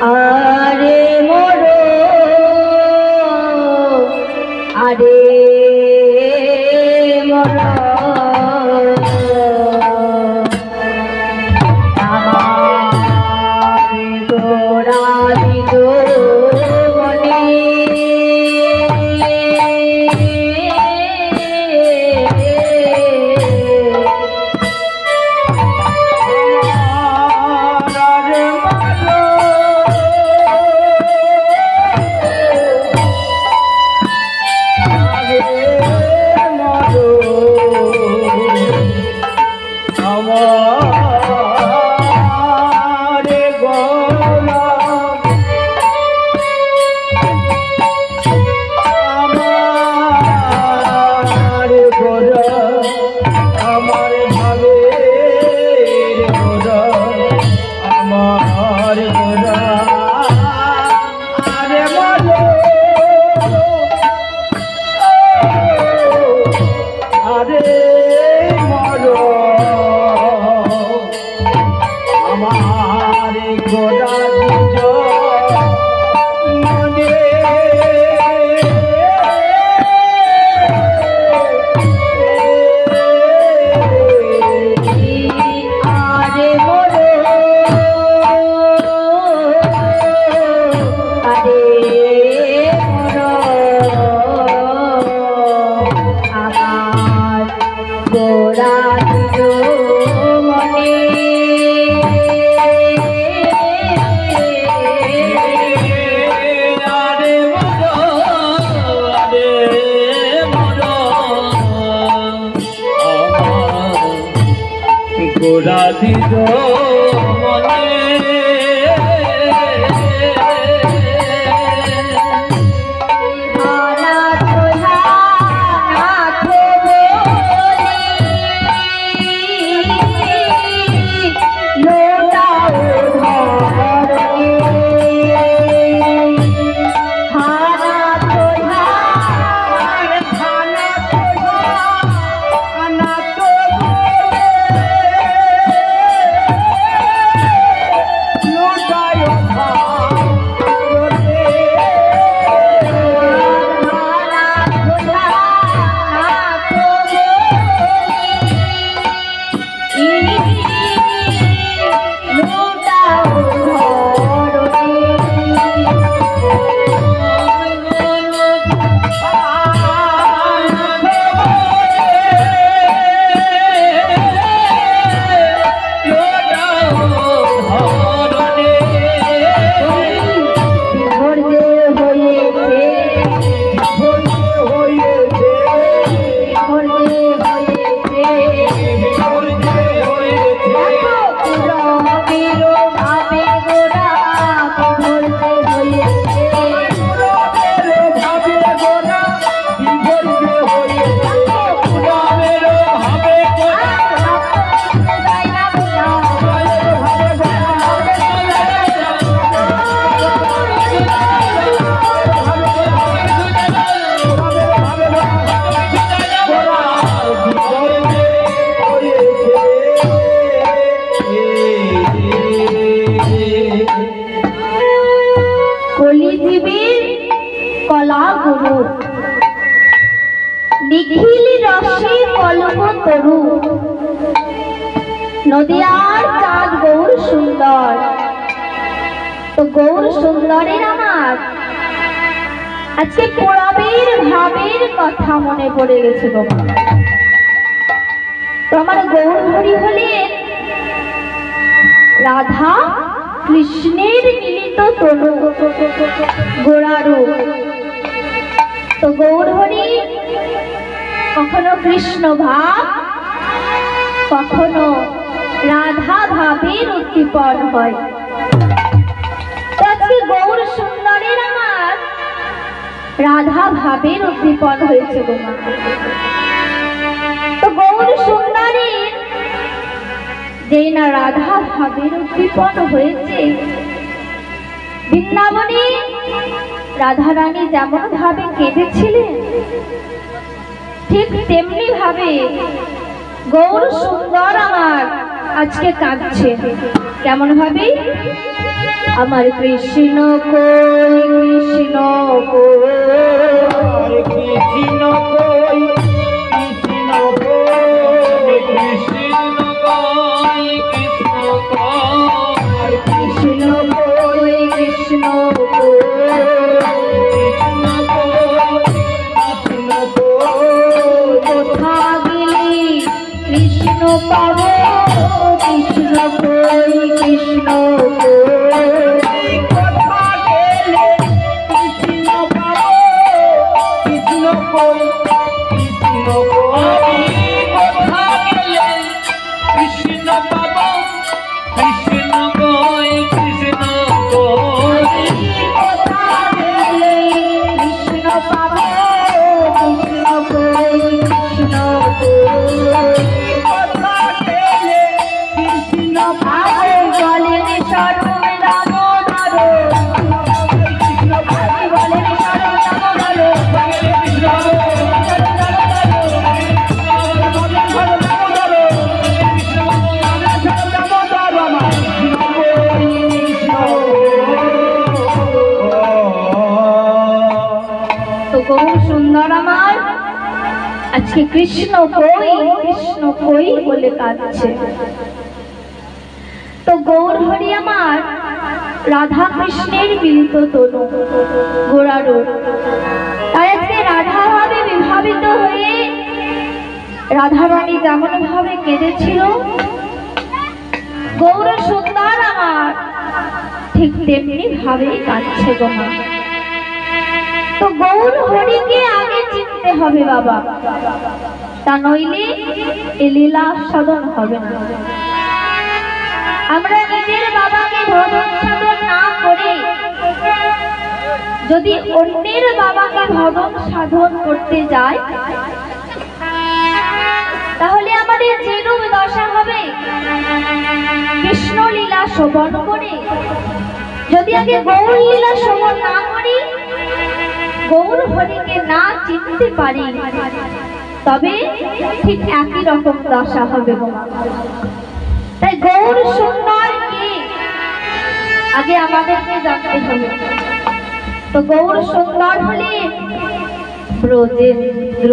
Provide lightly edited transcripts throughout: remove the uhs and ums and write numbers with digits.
আরে মোরো আরে মোরো আমার গোরা দিত মনে গোরা দিল মনে নদিয়ার চাঁদ গৌর সুন্দর। তো গৌর সুন্দরের আমার আজকে পড়াবের ভাবের কথা মনে পড়ে গেছে বাবা। তো আমার গৌর হরি হলেন রাধা কৃষ্ণের মিলিত তনু গোড়ারূপ। তো গৌর হরি কখনো কৃষ্ণ ভাব কখনো রাধা ভাবের উদ্দীপন হয়। গৌর সুন্দরের আমার রাধা ভাবের উদ্দীপন হয়েছে গোমা। তো গৌর সুন্দরীর যেই না রাধা ভাবের উদ্দীপন হয়েছে, বৃন্দাবনে রাধা রানী যেমন ভাবে কেঁদেছিলেন ঠিক তেমনি ভাবে গৌর সুন্দর আমার আজকে কাঁদছে। কেমন ভাবে? আমার কৃষ্ণ কই কৃষ্ণ কই কৃষ্ণ কই কৃষ্ণ কই কৃষ্ণ কই কৃষ্ণ কই কৃষ্ণ কই কৃষ্ণ কই কৃষ্ণ কই কোথা গেলি কৃষ্ণ পাবো কৃষ্ণ কই কৃষ্ণ কই কথা গেলে কৃষ্ণ পাবো কৃষ্ণ কই কৃষ্ণ কই কথা গেলে কৃষ্ণ পাবো কৃষ্ণ কই কৃষ্ণ কই কোথা গেলে কৃষ্ণ পাবো কৃষ্ণ কই কৃষ্ণ কই কথা গেলে কৃষ্ণ আরে বলেন সর্ব দামোদর কৃষ্ণ আরে বলেন সর্ব দামোদর তো গৌর সুন্দর আমার আজকে কৃষ্ণ কই বলে কাঁদছে। তো গৌর হরি আমার রাধা কৃষ্ণের মিলিত তনু গোড়ারূপ, তাই আজকে রাধা ভাবে বিভাবিত হয়ে রাধারানী যেমন ভাবে কেঁদেছিল, গৌর সুন্দর আমার ঠিক তেমনি ভাবেই কাঁদছে গো মা। তো গৌর হরিকে আগে চিনতে হবে বাবা, তা নইলে এ লীলা সাধন হবে না। আমরা নিজের বাবাকে ভজন সাধন না করে যদি অন্যের বাবাকে ভজন সাধন করতে যাই, তাহলে আমাদের যেরূপ দশা হবে। কৃষ্ণ লীলা শ্রবণ করে যদি আগে গৌর লীলা শ্রবণ না করি, গৌর হরিকে না চিনতে পারি, তবে ঠিক একই রকম দশা হবে। তাই গৌর সুন্দর কে আগে আমাদেরকে জানতে হবে। তো গৌর সুন্দর হলে ব্রজেন্দ্র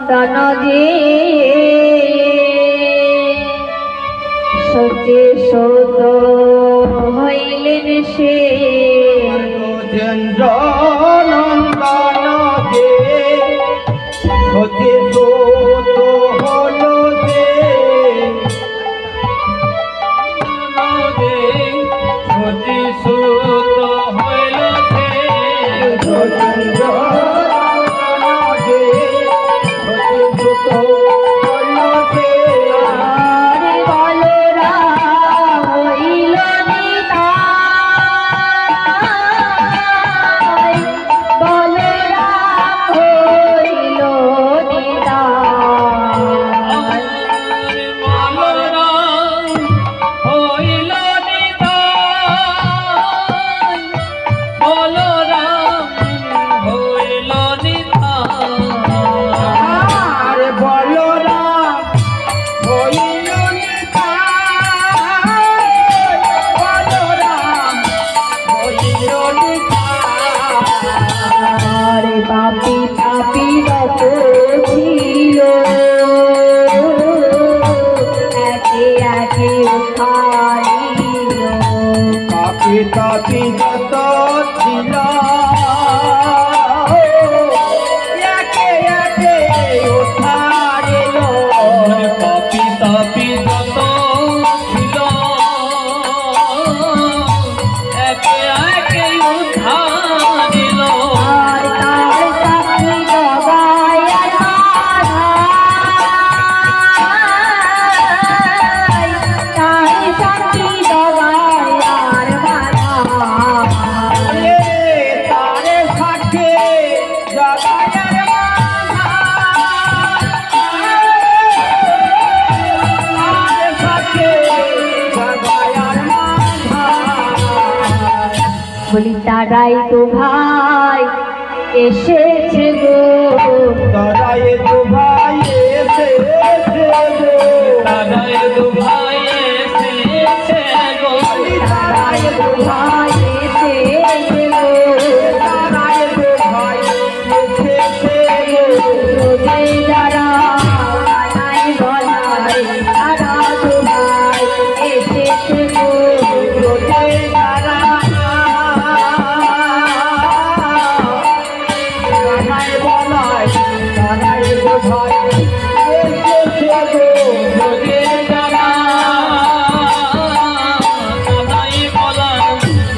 নন্দন সচে সত হইলেন সে ব্রজেন্দ্র নন্দন যে সচে সত হলো যে সচে সত হইল সে ব্রজেন্দ্র নন্দন যে সচে সত হইল সে আরে বলরাম হইল নিতাই, বলরাম হইল নিতাই। আরে বলরাম হইল নিতাই, বলরাম হইল নিতাই। আরে বাপি পাপি রত ছিল একে একে উঠাইল। পাপি তাপি যত ছিল একে একে উঠাইল। পাপি তাপি যত ছিল একে একে উঠাইল। আর তার সাথী জগায় মাধাই, তার সাথী জগায় আর মাধাই। তারে সাথে জগায়ের মাথা, তারে সাথে জগায়ের মাথা। বলি তারাই তো ভাই এসেছে গো, তারাই তো ভাই এসেছে গো, তারাই তো ভাই এসেছে ভাই এসেছে গো তারাই তো ভাই এসেছে গো রোদে যারা কানাই বলাই তারা তো ভাই এসেছে গো রোদে যারা কানাই বলাই তারাই তো ভাই এসেছে গো রোদে যারা কানাই বলাই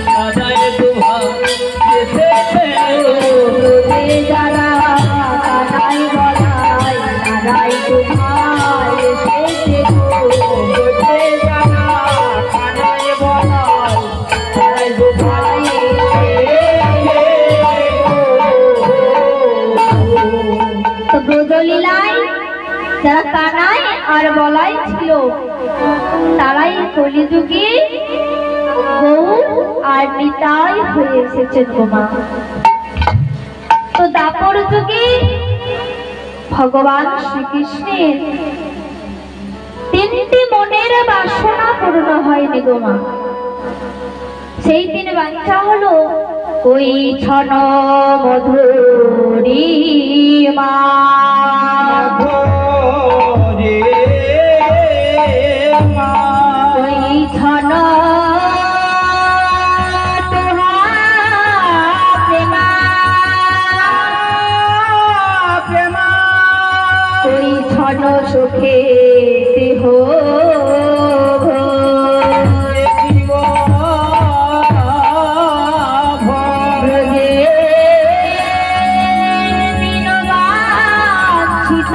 তারাই তো ভাই এসেছে গো রোদে যারা কানাই বলাই তারাই তো ভাই এসেছে গো রোদে যারা কানাই বলাই তারাই তো ভাই তো ব্রজলীলায় যারা কানাই আর বলাই ছিল তারাই কলিযুগে গৌর আর নিতাই হয়ে এসেছেন গোমা। তো দাপর যুগে ভগবান শ্রীকৃষ্ণের তিনটি মনের বাসনা পূর্ণ হয়নি গোমা। সেই দিন বাচ্চা হলো ওই ছন মধুরী মা ওই ছন ওই ছন সুখে দেহ ব্রজে দিনবাঞ্ছিত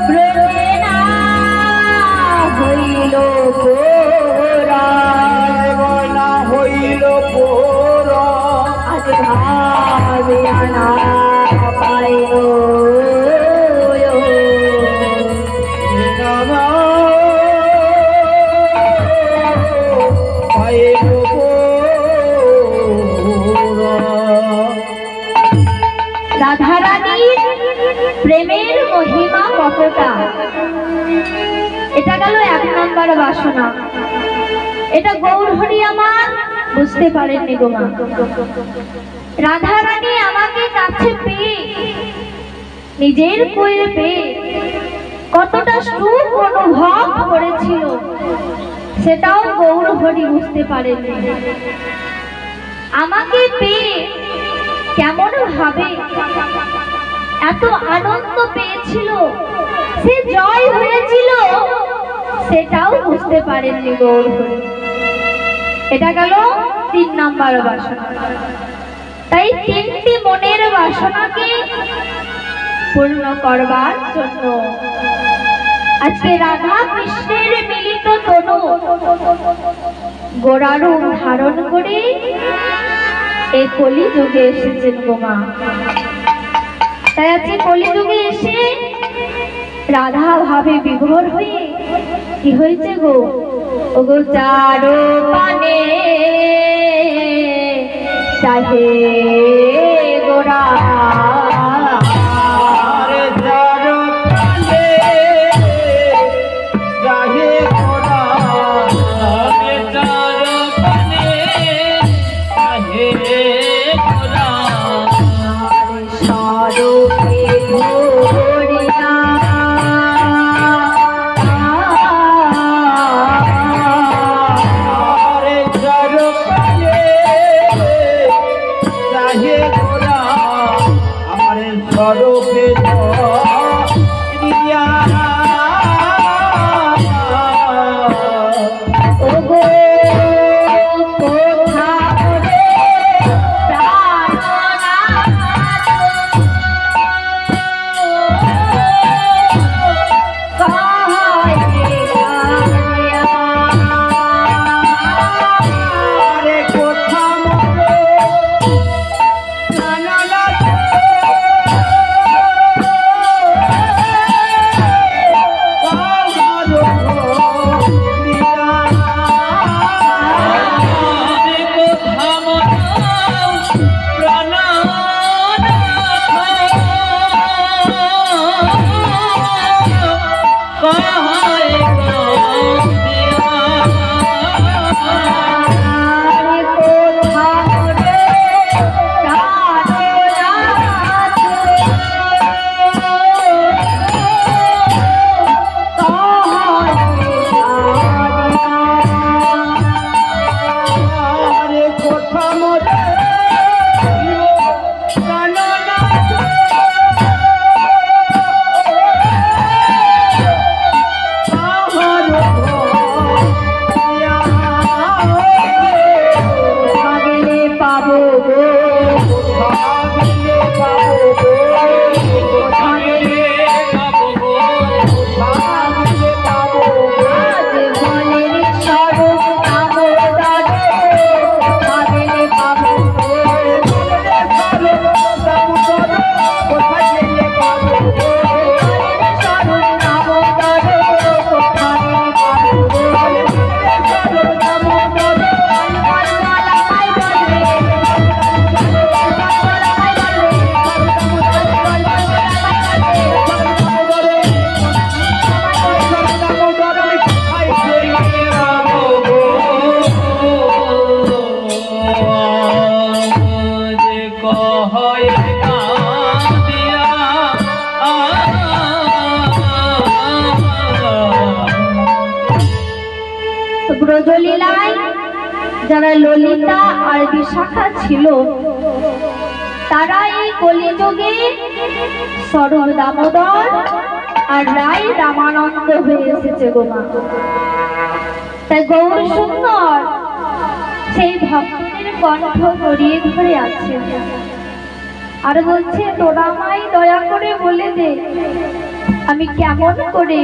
ব্রজে না হইল পোরা হইল পোর আজ ভাবে আনা পাইল রাধারানীর প্রেমের মহিমা কতটা, এটা গেল 1 নম্বর বাসনা। এটা গৌর হরি আমার বুঝতে পারেননি গোমা। রাধারানী আমাকে কাছে পেয়ে নিজের কোলে পেয়ে কতটা সুখ অনুভব করেছিল সেটাও গৌর হরি বুঝতে পারেননি। আমাকে পেয়ে কেমন ভাবে এত আনন্দ পেয়েছিল, সে জয় হয়েছিল সেটাও বুঝতে পারেননি গৌর হরি। এটা গেল 3 নম্বর বাসনা। তাই 3টি মনের বাসনাকে পূর্ণ করবার জন্য আজকে রাধা কৃষ্ণের মিলিত তনু গোড়ারূপ ধারণ করে এই কলিযুগে এসেছেন গোমা। তাই আজকে কলিযুগে এসে রাধা ভাবে বিভোর হয়ে কি হয়েছে গো, ওগো চারো পানে চাহে গোরা ব্রজলীলায় যারা ললিতা আর বিশাখা ছিল, তারা এই কলিযুগে স্বরূপ দামোদর আর রায় রামানন্দ হয়ে এসেছে গো মা। তাই গৌর সুন্দর সেই ভক্তের কণ্ঠ জড়িয়ে ধরে আছে আর বলছে, তোরা আমায় দয়া করে বলে দে, আমি কেমন করে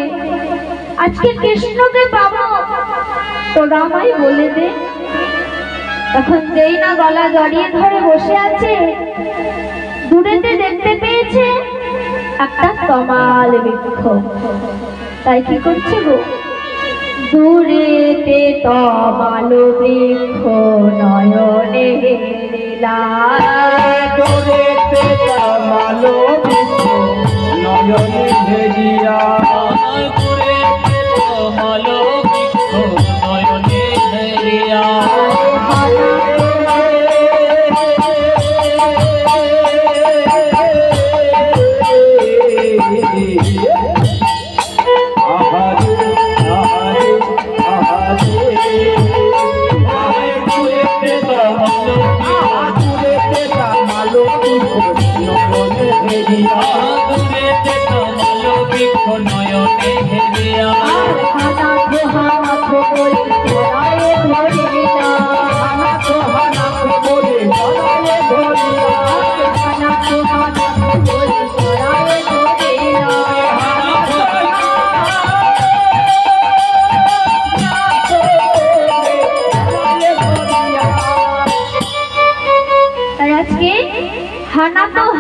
আজকে কৃষ্ণকে পাবো, তোরা আমায় বলে দে। তখন যেই না গলা জড়িয়ে ধরে বসে আছে, দূরেতে দেখতে পেয়েছে একটা তমাল বৃক্ষ। তাই কি করছে গো, দূরেতে তমাল বৃক্ষ নয়নে লীলা, দূরেতে তমাল বৃক্ষ নয়নে হেরিয়া, দূরেতে তমাল বৃক্ষ নয়নে হেরিয়া।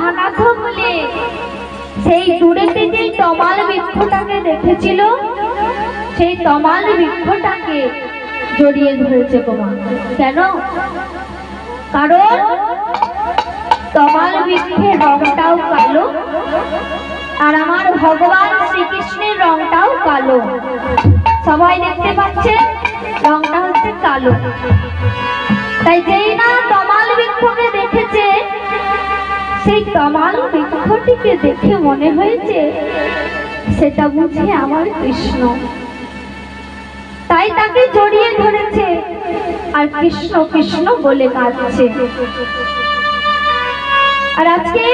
হানাথো বলে সেই দূরেতে যেই তমাল বৃক্ষটাকে দেখেছিল, সেই তমাল বৃক্ষটাকে জড়িয়ে ধরেছে গো মা। কেন? কারণ তমাল বৃক্ষের রংটাও কালো আর আমার ভগবান শ্রীকৃষ্ণের রংটাও কালো। সবাই দেখতে পাচ্ছে রংটা হচ্ছে কালো। তাই যেই না তমাল বৃক্ষকে দেখেছে, সেই তমাল বৃক্ষটিকে দেখে মনে হয়েছে সেটা বুঝি আমার কৃষ্ণ। তাই তাকে জড়িয়ে ধরেছে আর কৃষ্ণ কৃষ্ণ বলে কাঁদছে। আর আজকে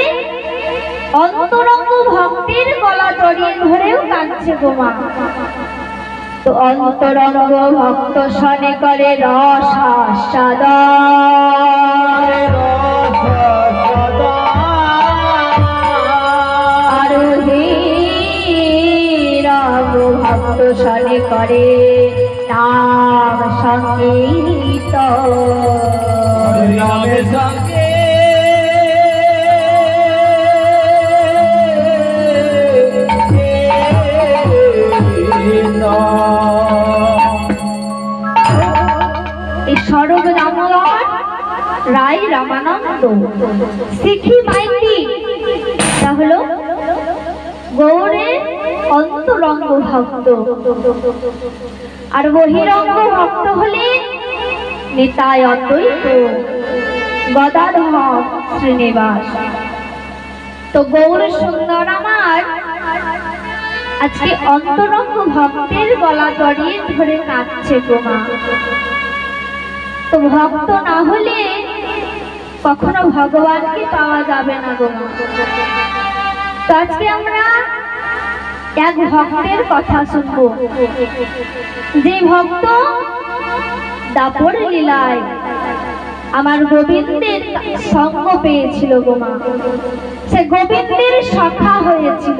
অন্তরঙ্গ ভক্তের গলা জড়িয়ে ধরেও কাঁদছে গো মা। তো অন্তরঙ্গ ভক্ত শনে করে রস আস্বাদন, ভক্ত শনে করে নাম সংগীত, এই স্বরূপ দামোদর রায় রামানন্দ শিখি মাইতি, তা হলো গৌরের অন্তরঙ্গ ভক্ত। আর বহিরঙ্গ ভক্ত হলে নিতাই অদ্বৈত গদাধর শ্রীনিবাস। তো গৌর সুন্দর আমার আজকে অন্তরঙ্গ ভক্তের গলা জড়িয়ে ধরে কাঁদছে গো মা। তো ভক্ত না হলে কখনো ভগবানকে পাওয়া যাবে না গো মা। তো আজকে আমরা এক ভক্তের কথা শুনবো, যে ভক্ত দাপর লীলায় আমার গোবিন্দের সঙ্গ পেয়েছিল গো মা, সে গোবিন্দের সখা হয়েছিল।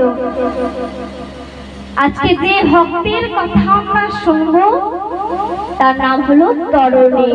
আজকে যে ভক্তের কথা আমরা শুনবো তার নাম হলো তরণী।